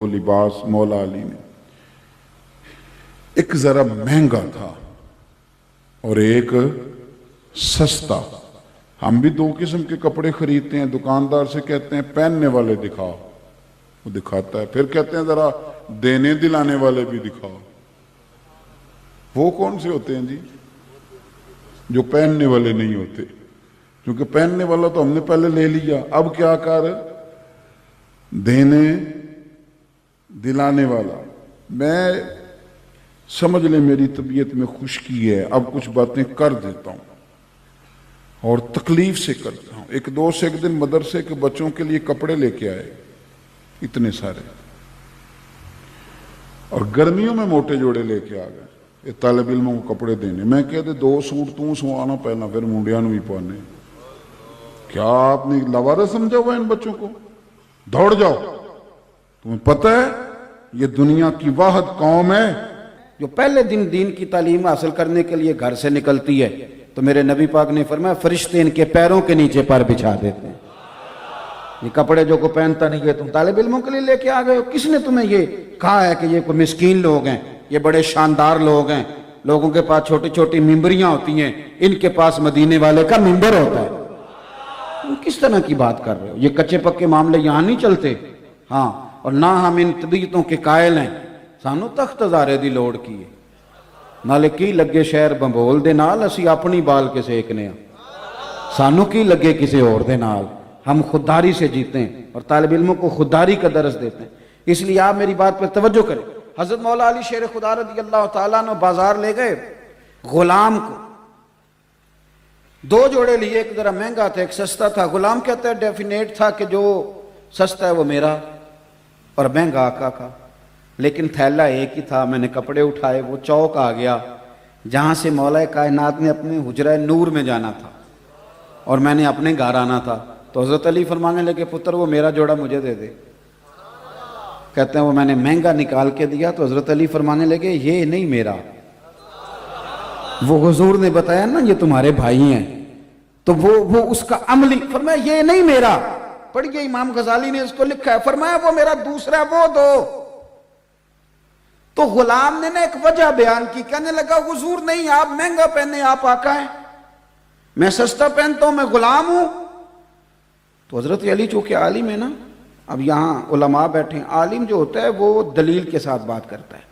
وہ لباس مولا علی نے ایک ذرا مہنگا تھا اور ایک سستا. ہم بھی دو قسم کے کپڑے خریدتے ہیں. دکاندار سے کہتے ہیں پہننے والے دکھاؤ، وہ دکھاتا ہے. پھر کہتے ہیں ذرا دینے دلانے والے بھی دکھاؤ. وہ کون سے ہوتے ہیں جی؟ جو پہننے والے نہیں ہوتے. کیونکہ پہننے والا تو ہم نے پہلے لے لیا، اب کیا کر دینے دلانے والا. میں سمجھ لیں میری طبیعت میں خشکی ہے، اب کچھ باتیں کر دیتا ہوں اور تکلیف سے کرتا ہوں. ایک دوست ایک دن مدرسے کے بچوں کے لیے کپڑے لے کے آئے اتنے سارے، اور گرمیوں میں موٹے جوڑے لے کے آ گئے. یہ طالب علموں کو کپڑے دینے. میں کہتے 2 سوٹ تو سوانا پہنا، پھر منڈیاں بھی پانے. کیا آپ نے لوارا سمجھا ہوا ان بچوں کو؟ دوڑ جاؤ. تمہیں پتہ ہے یہ دنیا کی واحد قوم ہے جو پہلے دن دین کی تعلیم حاصل کرنے کے لیے گھر سے نکلتی ہے تو میرے نبی پاک نے فرمایا فرشتے ان کے پیروں کے نیچے پر بچھا دیتے ہیں. یہ کپڑے جو کو پہنتا نہیں ہے تم طالب علموں کے لیے لے کے آ گئے ہو. کس نے تمہیں یہ کہا ہے کہ یہ کوئی مسکین لوگ ہیں، یہ بڑے شاندار لوگ ہیں، لوگوں کے پاس چھوٹی چھوٹی ممبریاں ہوتی ہیں، ان کے پاس مدینے والے کا ممبر ہوتا ہے؟ تم کس طرح کی بات کر رہے ہو؟ یہ کچے پکے معاملے یہاں نہیں چلتے. ہاں، اور نہ ہم ان طبیعتوں کے قائل ہیں. سانو تخت ہزارے دی لوڑ کی ہے، نالے کی لگے شہر بمبول دے نال اسی اپنی بال کے سیکنے ہیں. سانو کی لگے کسی اور دے نال. ہم خودداری سے جیتے ہیں اور طالب علموں کو خودداری کا درس دیتے ہیں. اس لیے آپ میری بات پر توجہ کریں. حضرت مولا علی شیر خدا رضی اللہ تعالیٰ نے بازار لے گئے غلام کو. 2 جوڑے لیے، ایک ذرا مہنگا تھا ایک سستا تھا. غلام کہتا ہے ڈیفینیٹ تھا کہ جو سستا ہے وہ میرا اور مہنگا آقا کا، لیکن تھیلا ایک ہی تھا. میں نے کپڑے اٹھائے، وہ چوک آ گیا جہاں سے مولا کائنات نے اپنے حجرہ نور میں جانا تھا اور میں نے اپنے گھر آنا تھا. تو حضرت علی فرمانے لگے پتر وہ میرا جوڑا مجھے دے دے. کہتے ہیں وہ میں نے مہنگا نکال کے دیا تو حضرت علی فرمانے لگے یہ نہیں میرا. وہ حضور نے بتایا نا یہ تمہارے بھائی ہیں، تو وہ اس کا عملی فرمایا یہ نہیں میرا. پڑھیے امام غزالی نے اس کو لکھا ہے، فرمایا وہ میرا دوسرا وہ دو. تو غلام نے ایک وجہ بیان کی، کہنے لگا حضور نہیں، آپ مہنگا پہنے آپ آقا ہیں، میں سستا پہنتا ہوں، میں غلام ہوں. تو حضرت علی چونکہ عالم ہے نا، اب یہاں علماء بیٹھے ہیں، عالم جو ہوتا ہے وہ دلیل کے ساتھ بات کرتا ہے.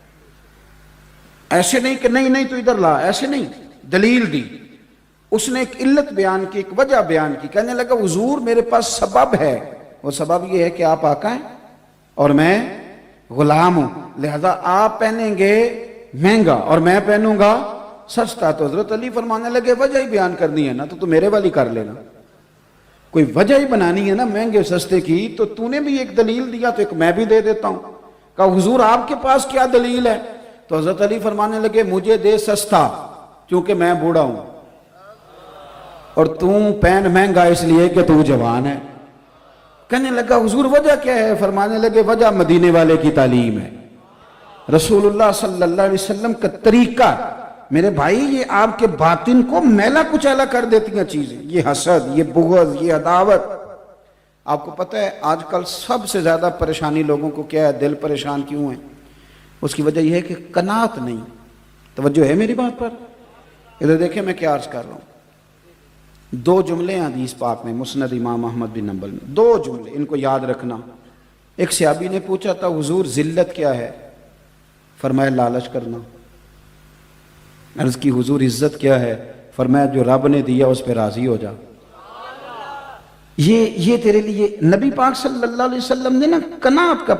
ایسے نہیں کہ نہیں تو ادھر لا، ایسے نہیں، دلیل دی. اس نے ایک علت بیان کی، ایک وجہ بیان کی. کہنے لگا حضور میرے پاس سبب ہے، وہ سبب یہ ہے کہ آپ آقا ہیں اور میں غلام ہوں، لہذا آپ پہنیں گے مہنگا اور میں پہنوں گا سستا. تو حضرت علی فرمانے لگے وجہ ہی بیان کرنی ہے نا تو میرے والی کر لینا. کوئی وجہ ہی بنانی ہے نا مہنگے سستے کی، تو تو نے بھی ایک دلیل دیا تو ایک میں بھی دے دیتا ہوں. کہا حضور آپ کے پاس کیا دلیل ہے؟ تو حضرت علی فرمانے لگے مجھے دے سستا کیونکہ میں بوڑھا ہوں، اور تم پہن مہنگا اس لیے کہ تو جوان ہے. کہنے لگا حضور وجہ کیا ہے؟ فرمانے لگے وجہ مدینے والے کی تعلیم ہے، رسول اللہ صلی اللہ علیہ وسلم کا طریقہ. میرے بھائی یہ آپ کے باطن کو میلا کچیلا کر دیتی ہیں چیزیں، یہ حسد، یہ بغض، یہ عداوت. آپ کو پتہ ہے آج کل سب سے زیادہ پریشانی لوگوں کو کیا ہے؟ دل پریشان کیوں ہے؟ اس کی وجہ یہ ہے کہ قناعت نہیں. توجہ ہے میری بات پر؟ ادھر دیکھیں میں کیا عرض کر رہا ہوں. 2 جملے ہیں حدیث پاک میں، مسند امام احمد بن حنبل میں. 2 جملے ان کو یاد رکھنا. ایک صحابی نے پوچھا تھا حضور ذلت کیا ہے؟ فرمایا لالچ کرنا. عرض کی حضور عزت کیا ہے؟ فرمایا جو رب نے دیا اس پہ راضی ہو جا. یہ تیرے لیے نبی پاک صلی اللہ علیہ وسلم نے نا قناعت کا